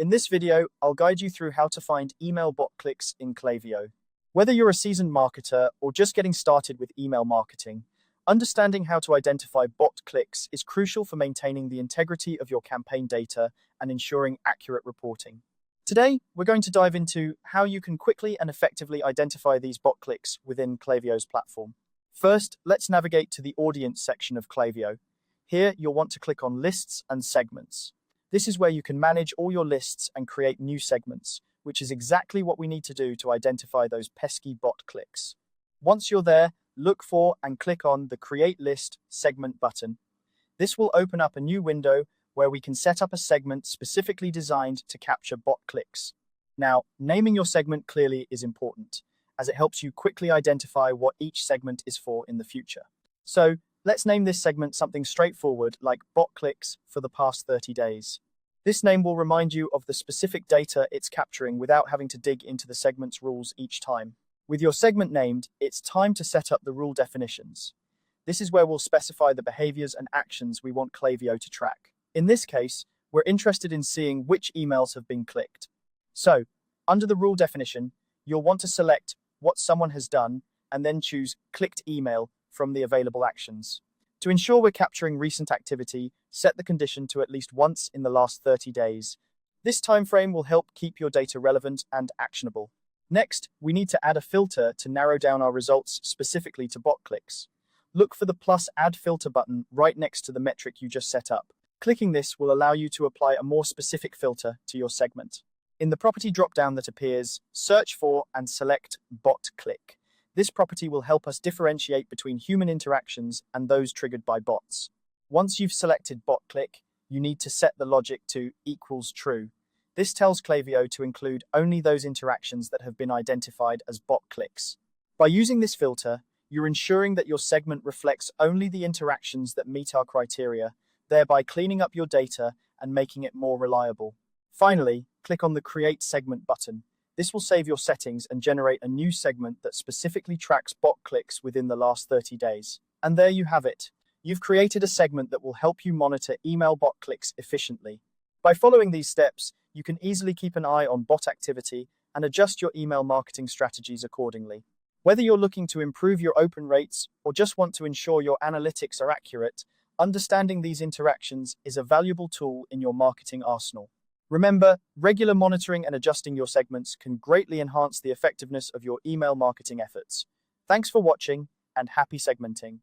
In this video, I'll guide you through how to find email bot clicks in Klaviyo. Whether you're a seasoned marketer or just getting started with email marketing, understanding how to identify bot clicks is crucial for maintaining the integrity of your campaign data and ensuring accurate reporting. Today, we're going to dive into how you can quickly and effectively identify these bot clicks within Klaviyo's platform. First, let's navigate to the audience section of Klaviyo. Here, you'll want to click on Lists and Segments. This is where you can manage all your lists and create new segments, which is exactly what we need to do to identify those pesky bot clicks. Once you're there, look for and click on the Create List Segment button. This will open up a new window where we can set up a segment specifically designed to capture bot clicks. Now, naming your segment clearly is important, as it helps you quickly identify what each segment is for in the future. So, let's name this segment something straightforward like bot clicks for the past 30 days. This name will remind you of the specific data it's capturing without having to dig into the segment's rules each time. With your segment named, it's time to set up the rule definitions. This is where we'll specify the behaviors and actions we want Klaviyo to track. In this case, we're interested in seeing which emails have been clicked. So, under the rule definition, you'll want to select what someone has done and then choose Clicked Email from the available actions. To ensure we're capturing recent activity, set the condition to at least once in the last 30 days. This time frame will help keep your data relevant and actionable. Next, we need to add a filter to narrow down our results specifically to bot clicks. Look for the plus Add Filter button right next to the metric you just set up. Clicking this will allow you to apply a more specific filter to your segment. In the property dropdown that appears, search for and select Bot Click. This property will help us differentiate between human interactions and those triggered by bots. Once you've selected bot click, you need to set the logic to equals true. This tells Klaviyo to include only those interactions that have been identified as bot clicks. By using this filter, you're ensuring that your segment reflects only the interactions that meet our criteria, thereby cleaning up your data and making it more reliable. Finally, click on the Create Segment button. This will save your settings and generate a new segment that specifically tracks bot clicks within the last 30 days. And there you have it. You've created a segment that will help you monitor email bot clicks efficiently. By following these steps, you can easily keep an eye on bot activity and adjust your email marketing strategies accordingly. Whether you're looking to improve your open rates or just want to ensure your analytics are accurate, understanding these interactions is a valuable tool in your marketing arsenal. Remember, regular monitoring and adjusting your segments can greatly enhance the effectiveness of your email marketing efforts. Thanks for watching and happy segmenting.